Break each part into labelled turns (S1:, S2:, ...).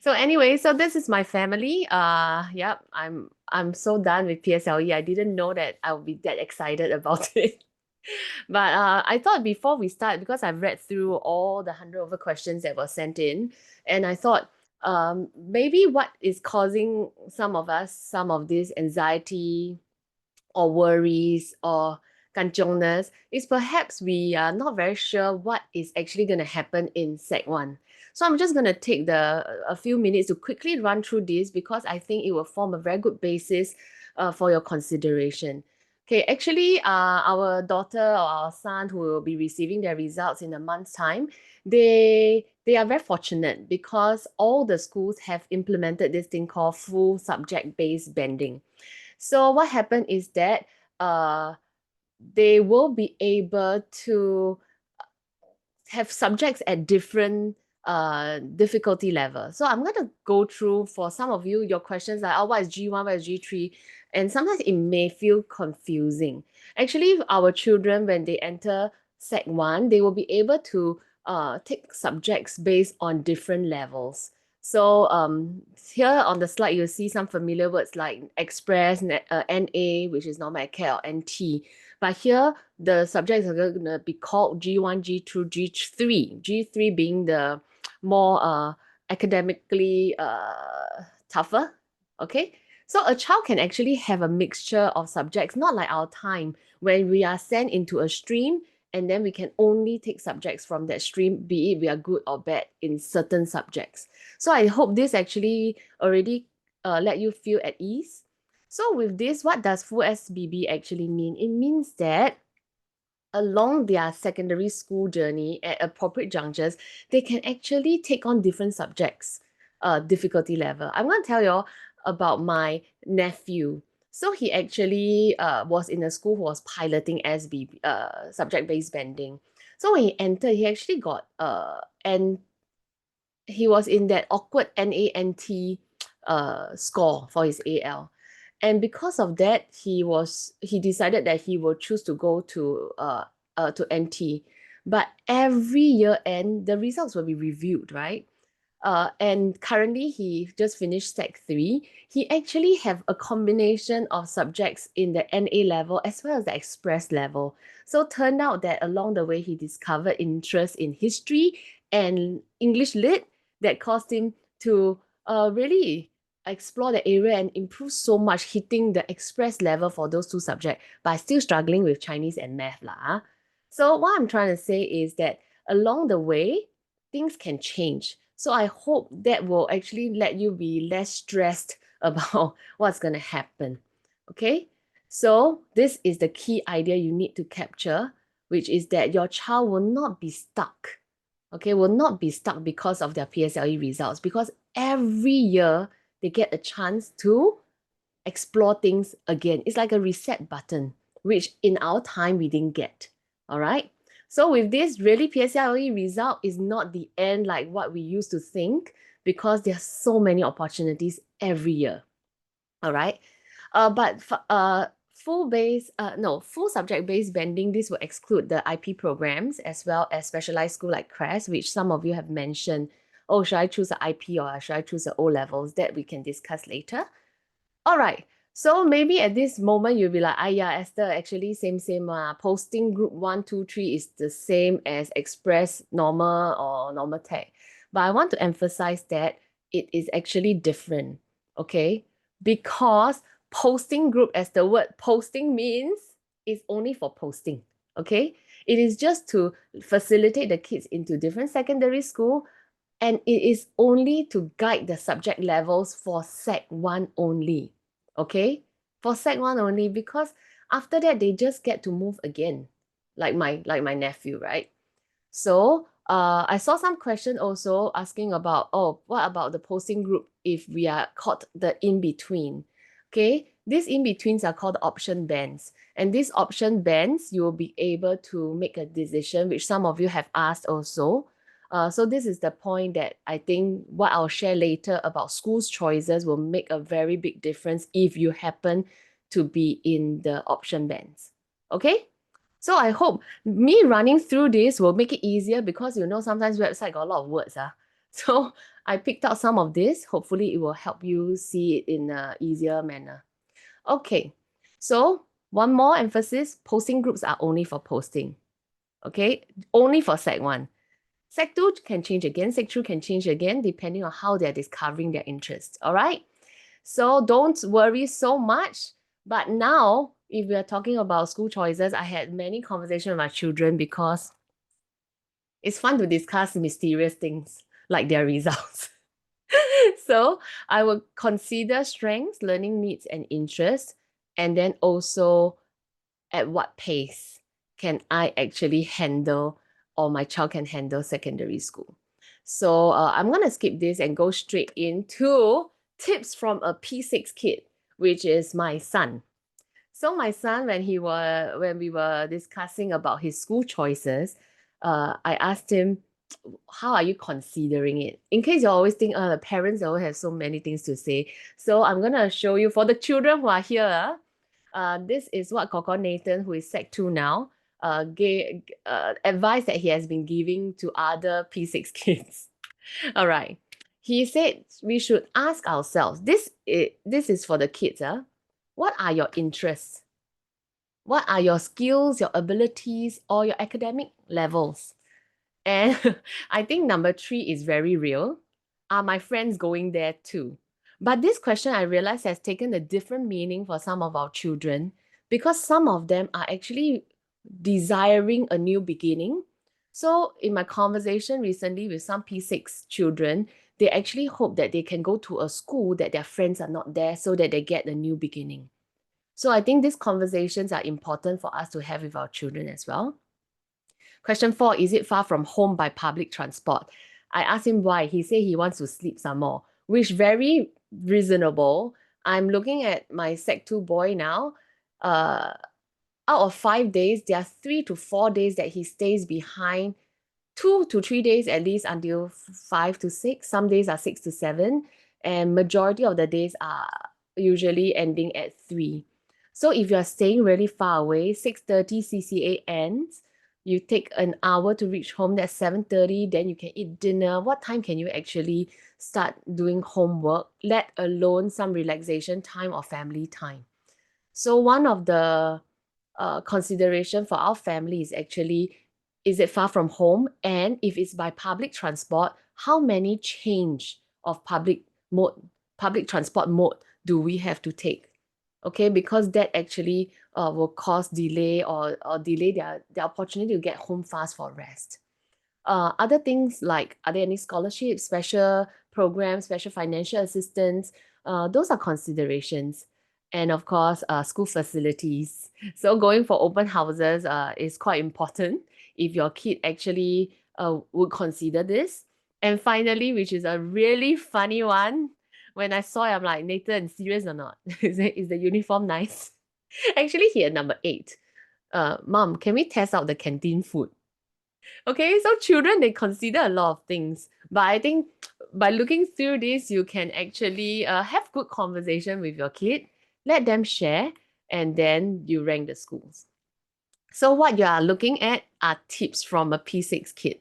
S1: So anyway, so this is my family. Yep, I'm so done with PSLE. I didn't know that I would be that excited about it. But I thought before we start, because I've read through all the 100 over questions that were sent in, and I thought maybe what is causing some of us some of this anxiety or worries or kanchongness is perhaps we are not very sure what is actually going to happen in Sec 1. So I'm just going to take a few minutes to quickly run through this because I think it will form a very good basis for your consideration. Okay, actually, our daughter or our son who will be receiving their results in a month's time, they are very fortunate because all the schools have implemented this thing called full subject-based banding. So what happened is that uh, they will be able to have subjects at different difficulty level. So I'm going to go through for some of you your questions like, oh, what is G1, what is G3? And sometimes it may feel confusing. Actually, our children, when they enter Sec 1, they will be able to take subjects based on different levels. So here on the slide, you'll see some familiar words like express, NA, which is normal acad, or NT. But here, the subjects are going to be called G1, G2, G3. G3 being the more academically tougher. Okay. So a child can actually have a mixture of subjects, not like our time when we are sent into a stream and then we can only take subjects from that stream, be it we are good or bad in certain subjects. So I hope this actually already let you feel at ease. So with this, what does full SBB actually mean? It means that along their secondary school journey at appropriate junctures, they can actually take on different subjects, difficulty level. I'm going to tell you about my nephew. So he actually was in a school who was piloting SBB, subject-based bending. So when he entered, he actually got and he was in that awkward NANT score for his AL. And because of that, he decided that he will choose to go to NT. But every year end, the results will be reviewed, right? And currently he just finished Sec 3. He actually have a combination of subjects in the NA level as well as the express level. So turned out that along the way he discovered interest in history and English lit that caused him to really explore the area and improve so much, hitting the express level for those two subjects, but still struggling with Chinese and math lah. So what I'm trying to say is that along the way, things can change. So I hope that will actually let you be less stressed about what's going to happen. Okay? So this is the key idea you need to capture, which is that your child will not be stuck. Okay, will not be stuck because of their PSLE results, because every year they get a chance to explore things again. It's like a reset button, which in our time we didn't get. All right. So with this, really PSLE result is not the end like what we used to think, because there are so many opportunities every year. All right. But full subject based bending, this will exclude the IP programs as well as specialized school like CRES, which some of you have mentioned. Oh, should I choose the IP or should I choose the O levels? That we can discuss later. All right. So maybe at this moment you'll be like, ah, yeah, Esther, actually same. Posting group 1, 2, 3 is the same as express normal or normal tech. But I want to emphasize that it is actually different, okay? Because posting group, as the word posting means, is only for posting, okay? It is just to facilitate the kids into different secondary school, and it is only to guide the subject levels for Sec 1 only. Okay? For Sec 1 only, because after that they just get to move again. Like my nephew, right? So I saw some question also asking about, oh, what about the posting group if we are caught the in-between? Okay, these in-betweens are called option bands. And these option bands, you will be able to make a decision, which some of you have asked also. So this is the point that I think what I'll share later about schools' choices will make a very big difference if you happen to be in the option bands. Okay? So I hope me running through this will make it easier, because sometimes website got a lot of words. So I picked out some of this. Hopefully it will help you see it in an easier manner. Okay, so one more emphasis, posting groups are only for posting. Okay, only for Sec 1. Sec 2 can change again, Sec 2 can change again, depending on how they're discovering their interests, all right? So don't worry so much. But now, if we are talking about school choices, I had many conversations with my children because it's fun to discuss mysterious things like their results. So I will consider strengths, learning needs, and interests, and then also at what pace can I actually handle or my child can handle secondary school. So I'm going to skip this and go straight into tips from a P6 kid, which is my son. So my son, when we were discussing about his school choices, I asked him, how are you considering it? In case you always think, the parents always have so many things to say. So I'm gonna show you for the children who are here. This is what Koko Nathan, who is Sec 2 now, gave advice that he has been giving to other P6 kids. All right. He said we should ask ourselves, this is for the kids, what are your interests? What are your skills, your abilities, or your academic levels? And I think number 3 is very real. Are my friends going there too? But this question I realize has taken a different meaning for some of our children because some of them are actually desiring a new beginning. So in my conversation recently with some P6 children, they actually hope that they can go to a school that their friends are not there so that they get a new beginning. So I think these conversations are important for us to have with our children as well. Question 4, is it far from home by public transport? I asked him why. He said he wants to sleep some more, which very reasonable. I'm looking at my Sec 2 boy now. Out of 5 days, there are 3 to 4 days that he stays behind, 2 to 3 days at least until 5 to 6. Some days are 6 to 7, and majority of the days are usually ending at 3. So if you're staying really far away, 6:30 CCA ends, you take an hour to reach home, that's 7:30, then you can eat dinner. What time can you actually start doing homework, let alone some relaxation time or family time? So one of the consideration for our family is actually, is it far from home? And if it's by public transport, how many change of public transport mode do we have to take? Okay, because that actually will cause delay or delay their opportunity to get home fast for rest. Other things like, are there any scholarships, special programs, special financial assistance? Those are considerations. And of course, school facilities. So going for open houses is quite important if your kid actually would consider this. And finally, which is a really funny one, when I saw it, I'm like, Nathan, serious or not? Is the uniform nice? Actually, he had number 8. Mom, can we test out the canteen food? Okay, so children, they consider a lot of things. But I think by looking through this, you can actually have good conversation with your kid, let them share, and then you rank the schools. So what you are looking at are tips from a P6 kid.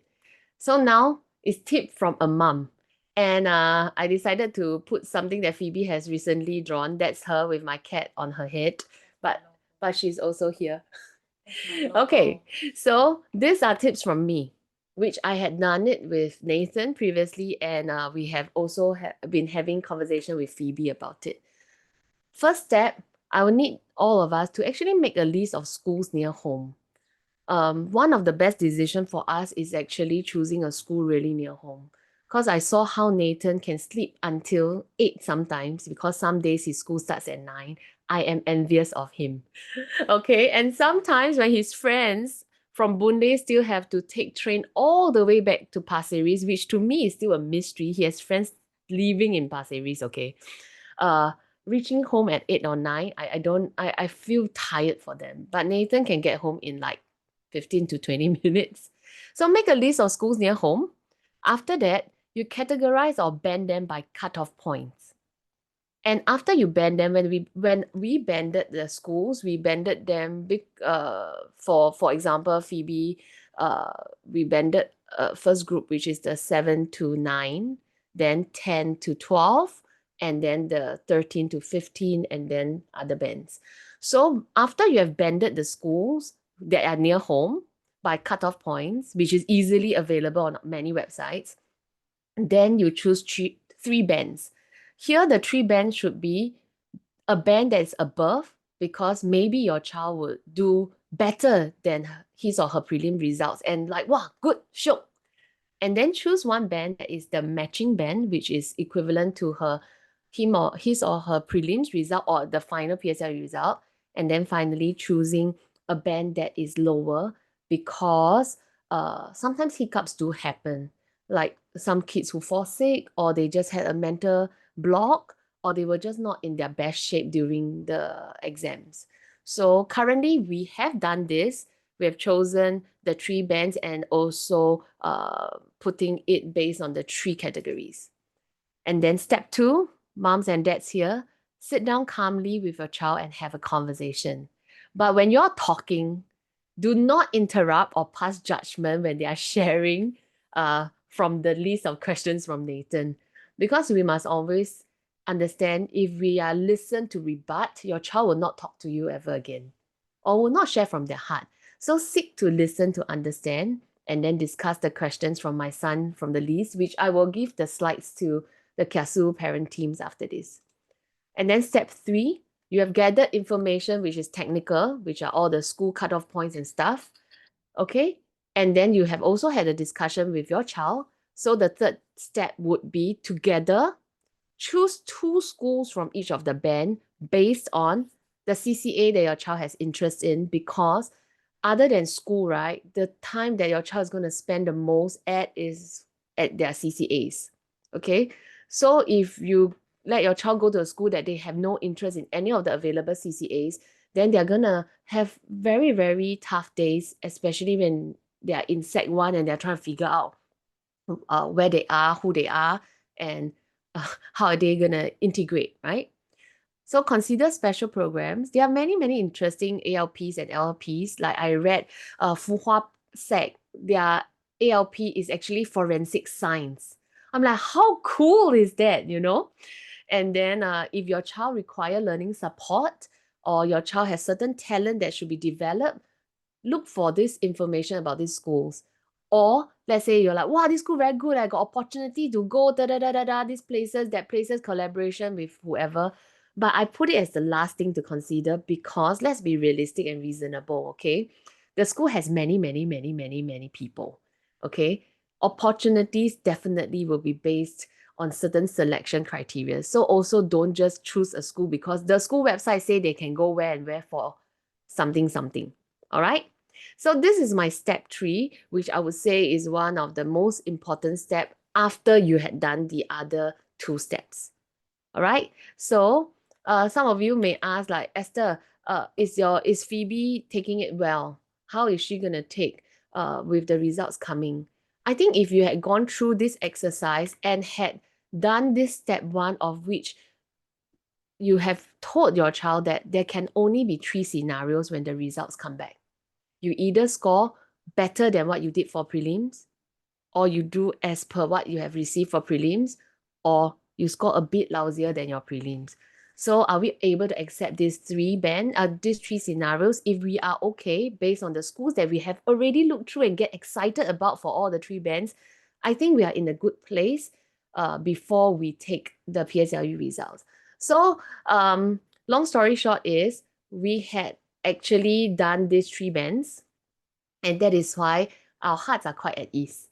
S1: So now it's tip from a mom. And I decided to put something that Phoebe has recently drawn. That's her with my cat on her head. But she's also here. Okay, so these are tips from me, which I had done it with Nathan previously, and we have also been having conversation with Phoebe about it. First step, I will need all of us to actually make a list of schools near home. One of the best decisions for us is actually choosing a school really near home. Because I saw how Nathan can sleep until 8 sometimes, because some days his school starts at 9. I am envious of him. Okay, and sometimes when his friends from Boon Lay still have to take train all the way back to Pasir Ris, which to me is still a mystery. He has friends living in Pasir Ris, okay? Uh, reaching home at 8 or 9, I feel tired for them. But Nathan can get home in like 15 to 20 minutes. So make a list of schools near home. After that, you categorize or band them by cutoff points. And after you band them, when we banded the schools, we banded them for example, Phoebe, we banded first group, which is the 7 to 9. then 10 to 12, and then the 13 to 15, and then other bands. So after you have banded the schools that are near home by cutoff points, which is easily available on many websites, then you choose three bands. Here, the three bands should be a band that is above, because maybe your child would do better than his or her prelim results and like, wow, good, sure. And then choose one band that is the matching band, which is equivalent to his or her prelims result or the final PSLE result. And then finally choosing a band that is lower, because sometimes hiccups do happen. Like some kids who fall sick, or they just had a mental block, or they were just not in their best shape during the exams. So currently we have done this. We have chosen the three bands and also putting it based on the three categories. And then step 2, moms and dads here, sit down calmly with your child and have a conversation. But when you're talking, do not interrupt or pass judgment when they are sharing from the list of questions from Nathan. Because we must always understand, if we are listened to rebut, your child will not talk to you ever again or will not share from their heart. So seek to listen to understand, and then discuss the questions from my son from the list, which I will give the slides to the Kiasu parent teams after this. And then step 3, you have gathered information which is technical, which are all the school cutoff points and stuff. Okay. And then you have also had a discussion with your child. So the third step would be together choose 2 schools from each of the band based on the CCA that your child has interest in, because other than school, right, the time that your child is going to spend the most at is at their CCAs. Okay. So if you let your child go to a school that they have no interest in any of the available CCAs, then they're going to have very, very tough days, especially when they are in Sec 1 and they're trying to figure out where they are, who they are, and how are they going to integrate, right? So consider special programs. There are many, many interesting ALPs and LLPs. Like I read Fuhua Sec, their ALP is actually forensic science. I'm like, how cool is that, you know? And then if your child require learning support, or your child has certain talent that should be developed, look for this information about these schools. Or let's say you're like, wow, this school very good. I got opportunity to go these places, that places, collaboration with whoever. But I put it as the last thing to consider, because let's be realistic and reasonable, okay? The school has many, many, many, many, many people, okay? Opportunities definitely will be based on certain selection criteria. So also don't just choose a school because the school website say they can go where and where for something, something. All right. So this is my step 3, which I would say is one of the most important step after you had done the other 2 steps. All right. So some of you may ask, like, Esther, is Phoebe taking it well? How is she gonna take with the results coming? I think if you had gone through this exercise and had done this step 1, of which you have told your child that there can only be 3 scenarios when the results come back. You either score better than what you did for prelims, or you do as per what you have received for prelims, or you score a bit lousier than your prelims. So are we able to accept these 3 scenarios? If we are okay, based on the schools that we have already looked through and get excited about for all the 3 bands, I think we are in a good place before we take the PSLE results. So long story short is, we had actually done these 3 bands, and that is why our hearts are quite at ease,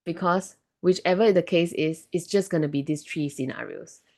S1: because whichever the case is, it's just going to be these 3 scenarios.